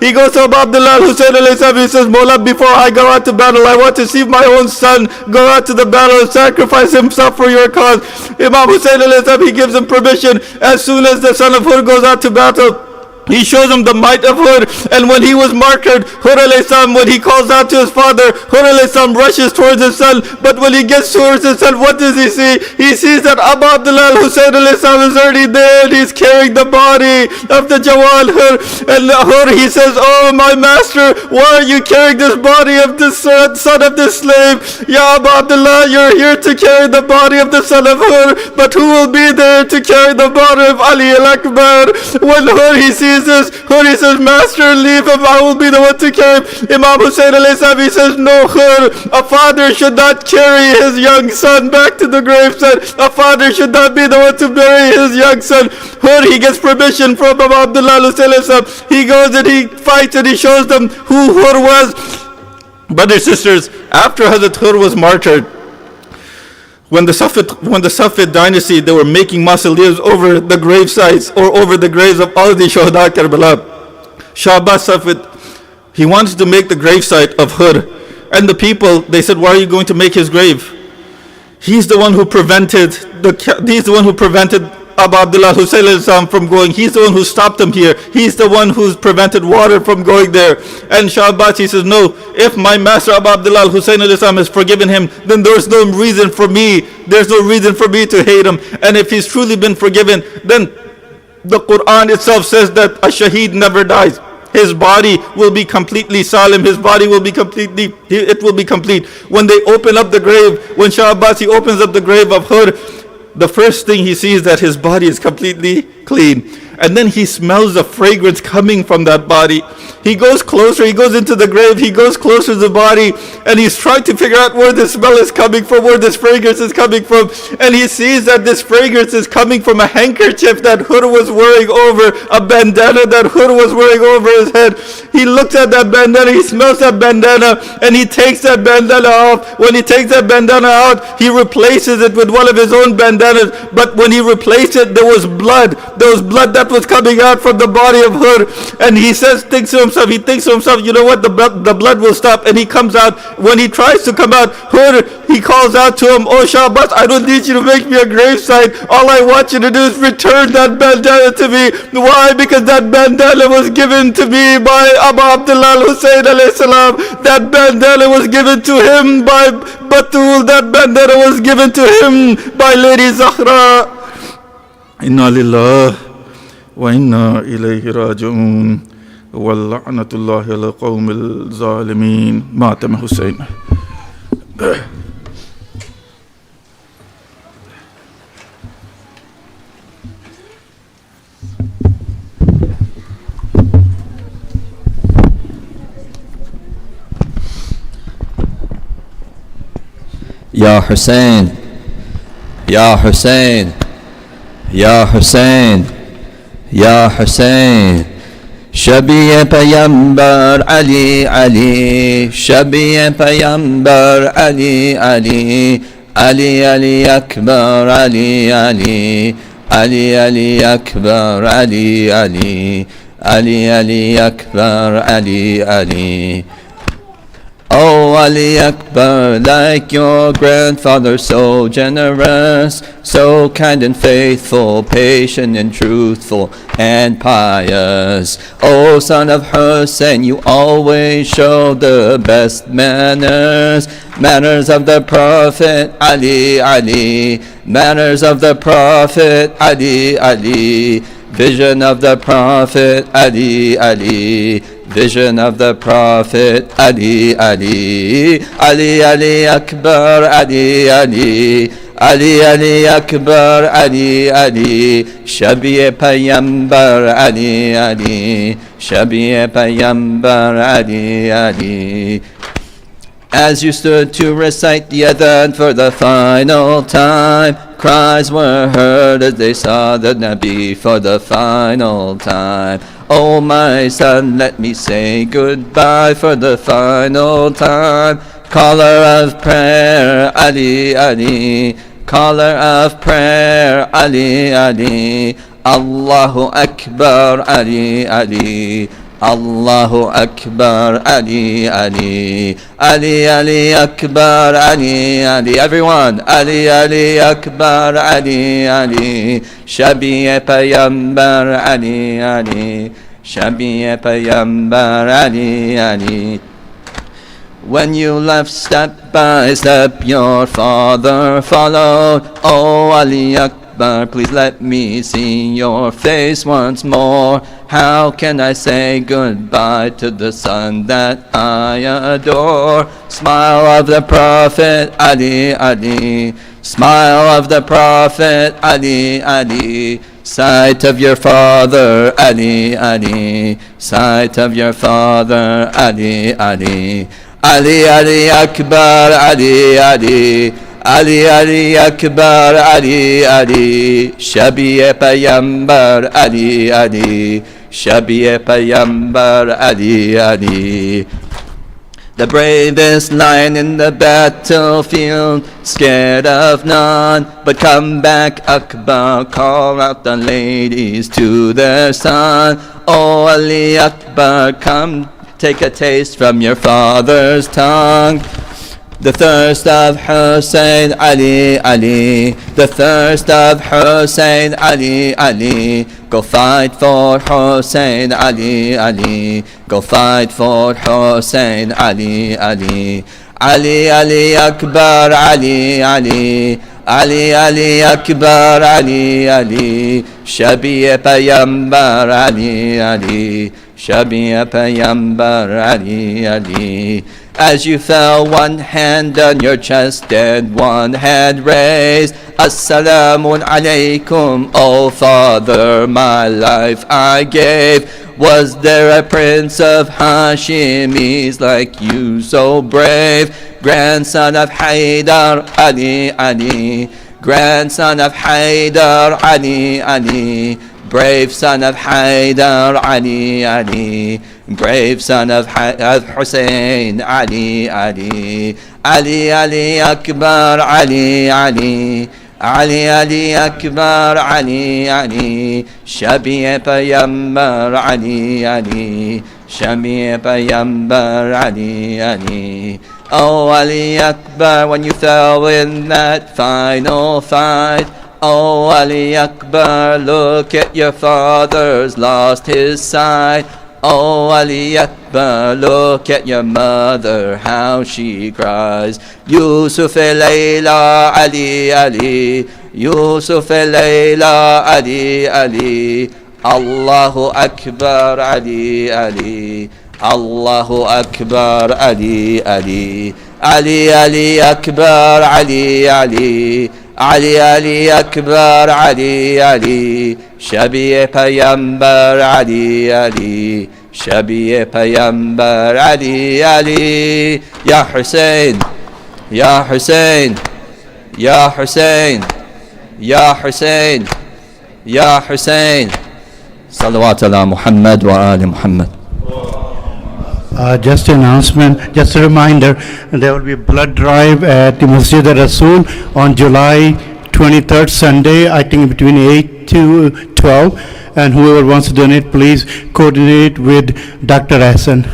he goes to Abu Abdullah al-Husayn alayhi salam. He says, Mawla, before I go out to battle, I want to see my own son go out to the battle and sacrifice himself for your cause. Imam Hussain alayhi salam, he gives him permission. As soon as the son of Hur goes out to battle, he shows him the might of Hur. And when he was martyred, Hur alayhi salam, when he calls out to his father, Hur alayhi salam rushes towards his son. But when he gets towards his son, what does he see? He sees that Abu Abdullah al-Husayn alayhi salam is already there and he's carrying the body of the Jawal Hur. And Hur, he says, oh my master, why are you carrying this body of this son of this slave? Ya Abu Abdullah, you're here to carry the body of the son of Hur, but who will be there to carry the body of Ali al-Akbar? When Hur, he sees this, Hur, he says, master, leave him, I will be the one to carry him. Imam Hussain alayhi salam, he says, no Hur, a father should not carry his young son back to the graveside. A father should not be the one to bury his young son. Hur, he gets permission from Abu Abdullah alayhi salam. He goes and he fights and he shows them who Hur was. Brothers and sisters, after Hazrat Hur was martyred, when the Safid dynasty, they were making mausoleums over the grave sites or over the graves of all the Shuhada Karbala. Shah Abbas Safid, he wanted to make the grave site of Hur. And the people, they said, why are you going to make his grave? He's the one who prevented Abu Abdullah Hussein from going. He's the one who stopped him here. He's the one who's prevented water from going there. And Shah Abbas, he says, no, if my master Abu Abdullah Hussein has forgiven him, then there's no reason for me to hate him. And if he's truly been forgiven, then the Quran itself says that a shaheed never dies. His body will be completely salim. His body will be complete. When they open up the grave, when Shah Abbas opens up the grave of Hur, the first thing he sees that his body is completely clean. And then he smells the fragrance coming from that body. He goes closer, he goes into the grave, he goes closer to the body, and he's trying to figure out where the smell is coming from, where this fragrance is coming from. And he sees that this fragrance is coming from a handkerchief that Hur was wearing over, a bandana that Hur was wearing over his head. He looks at that bandana, he smells that bandana, and he takes that bandana off. When he takes that bandana out, he replaces it with one of his own bandanas. But when he replaced it, there was blood that was coming out from the body of Hur. And he thinks to himself, you know what, the blood will stop. And he comes out. When he tries to come out, Hur, he calls out to him, oh Shah Abbas, I don't need you to make me a gravesite. All I want you to do is return that bandana to me. Why? Because that bandana was given to me by Abu Abdullah Hussein alayhi salam. That bandana was given to him by Batul. That bandana was given to him by Lady Zahra. Inna lillah wa inna ilayhi raji'un. Wal-la'natullahi ala qawmil zalimeen. Matam Hussein. Ya Hussein, Ya Hussein, Ya Hussein, Ya Hussein. Shabi Payambar Ali Ali, Shabi Payambar Ali Ali, Ali Ali Akbar Ali Ali, Ali Ali Akbar Ali Ali, Ali Ali Akbar Ali Ali. Oh Ali Akbar, like your grandfather, so generous, so kind and faithful, patient and truthful and pious. Oh son of Hussein, you always show the best manners, manners of the Prophet Ali Ali, manners of the Prophet Ali Ali, vision of the Prophet Ali Ali, vision of the Prophet Ali Ali, Ali Ali Akbar Ali Ali, Ali Ali Akbar Ali Ali, Shabi Payambar Ali Ali, Shabi Payambar Ali Ali. As you stood to recite the adhan for the final time, cries were heard as they saw the Nabi for the final time. Oh my son, let me say goodbye for the final time. Caller of prayer, Ali Ali, caller of prayer, Ali Ali, Allahu Akbar, Ali Ali, Allahu Akbar, Ali Ali, Ali Ali Akbar, Ali Ali. Everyone, Ali Ali Akbar, Ali Ali, Shabi Payambar Ali Ali, Shabi Payambar Ali Ali. When you left step by step, your father followed. Oh Ali Akbar, please let me see your face once more. How can I say goodbye to the son that I adore? Smile of the Prophet Ali Ali, smile of the Prophet Ali Ali, sight of your father Ali Ali, sight of your father Ali Ali, Ali Ali Akbar Ali Ali, Ali Ali Akbar Ali Ali, Shabi Payambar Ali Ali, Shabi Payambar Ali Ali. The bravest lion in the battlefield, scared of none, but come back Akbar, call out the ladies to their son. Oh Ali Akbar, come take a taste from your father's tongue. The thirst of Hussein Ali, Ali. The thirst of Hussein Ali, Ali. Go fight for Hussein Ali, Ali. Go fight for Hussein Ali, Ali. Ali, Ali Akbar, Ali, Ali. Ali, Ali Akbar, Ali, Ali. Shabi Payambar, Ali, Ali. Shabi Payambar, Ali, Ali. As you fell, one hand on your chest and one hand raised. Assalamun alaykum, oh Father, my life I gave. Was there a prince of Hashimis like you, so brave? Grandson of Haydar, Ali, Ali. Grandson of Haydar, Ali, Ali. Brave son of Haydar, Ali, Ali. Brave son of Hussein, Ali, Ali. Ali, Ali Akbar, Ali, Ali. Ali, Ali Akbar, Ali, Ali. Shabi Payambar, Ali, Ali. Shabi Payambar, Ali, Ali. Oh, Ali Akbar, when you fell in that final fight. Oh, Ali Akbar, look at your father's lost his sight. Oh, Ali Akbar, look at your mother, how she cries. Yusuf Layla, Ali, Ali. Yusuf Layla, Ali, Ali. Allahu Akbar, Ali, Ali. Allahu Akbar, Ali, Ali. Ali, Ali Akbar, Ali, Ali. Ali, Ali Akbar, Ali, Ali. Shabi Payambar, Ali, Ali. Shabi Payambar, Ali, Ali. Ya Hussein, Ya Hussein, Ya Hussein, Ya Hussein, Ya Hussein. Salawat ala Muhammad wa ali Muhammad. Just an announcement, just a reminder, there will be a blood drive at the Masjid al-Rasul on July 23rd, Sunday, I think between 8 to 12. And whoever wants to donate, please coordinate with Dr. Hassan.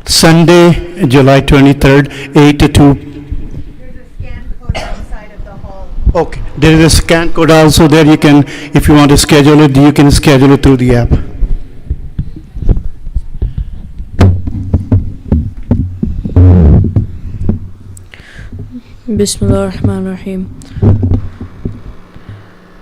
Sunday, July 23rd, 8 to 2. There's a scan code outside of the hall. Okay, there is a scan code also there. You can, if you want to schedule it, you can schedule it through the app. Bismillahirrahmanirrahim.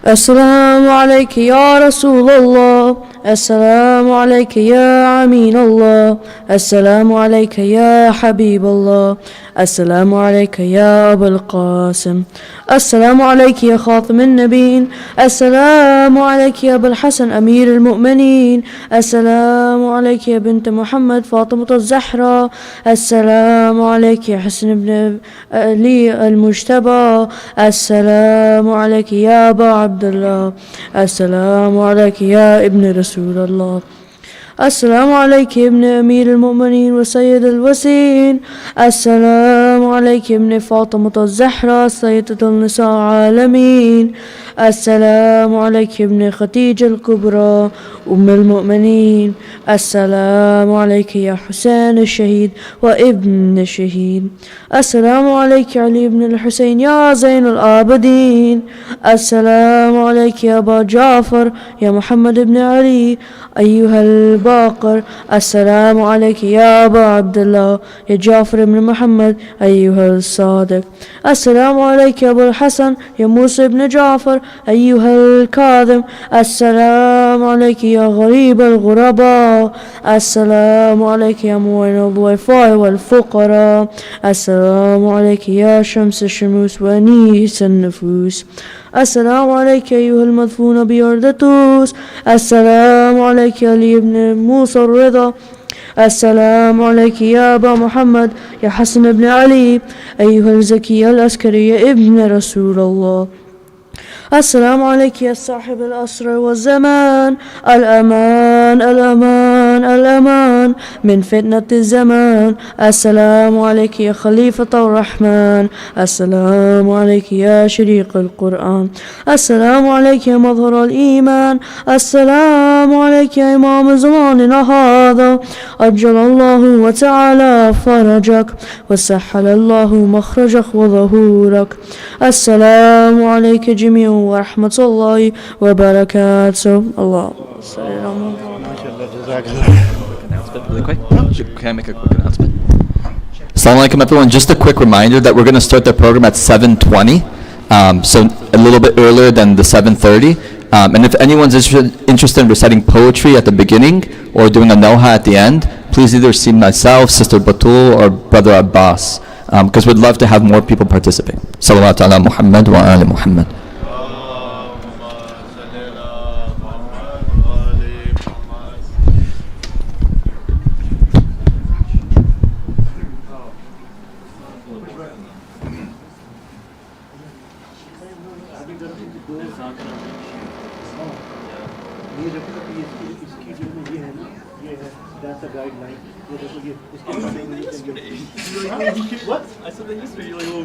Assalamu alayka ya Rasulullah. Assalamu alayka ya Amin Allah. Assalamu alayka ya Habib Allah. Assalamu alayka ya Abul Qasim. Assalamu alayka ya Khatim al-Nabiyyin. Assalamu alayka ya Abul Hasan Amir al-Mu'minin. Assalamu alayka ya bint Muhammad Fatima al-Zahra. Assalamu alayka ya Hasan ibn Ali al-Mujtaba. Assalamu alayka ya Aba Abdullah. Assalamu alayka ya Ibn Rasulullah. Assalamu alayka ibn Amir al-Mu'minin wa Syed al-Wasin. Assalamu alayka ibn Fatima al-Zahra Sayyidat al-Nisa al-Alamin. Assalamu alayka ibn Khadija al-Kubra al-Mu'minin. Assalamu alayka ya Hussein al-Shahid wa Ibn al-Shahid. Assalamu alayka Ali ibn al-Hussein ya Zain al-Abidin. Assalamu alayka ya Aba Ja'far ya Muhammad ibn Ali أيها الباقر. السلام عليك يا أبا عبد الله يا جعفر بن محمد أيها الصادق. السلام عليك يا أبو الحسن يا موسى بن جعفر أيها الكاظم. السلام عليك يا غريب الغرباء. السلام عليك يا معين الضعفاء والفقراء. السلام عليك يا شمس الشموس وأنيس النفوس. السلام عليك أيها المدفون بأرض طوس. السلام عليك يا علي بن موسى الرضا. السلام عليك يا أبا محمد يا حسن بن علي أيها الزكي العسكري يا ابن رسول الله. السلام عليك يا صاحب الأسر والزمان الأمان الأمان الأمان من فتنة الزمان السلام عليك يا خليفة الرحمن السلام عليك يا شريق القرآن السلام عليك يا مظهر الإيمان السلام عليك يا إمام زماننا هذا أجل الله وتعالى فرجك وسهل الله مخرجك وظهورك السلام عليك جميعا ورحمة الله وبركاته اللهم صل على Announcement really quick. Can I make a quick announcement? Assalamu alaikum everyone. Just a quick reminder that we're going to start the program at 7:20, so a little bit earlier than the 7:30. And if anyone's interested in reciting poetry at the beginning or doing a noha at the end, please either see myself, Sister Batul, or Brother Abbas, because we'd love to have more people participate. Salawatu ala Muhammad wa ali Muhammad. What? I said they used to be like, oh,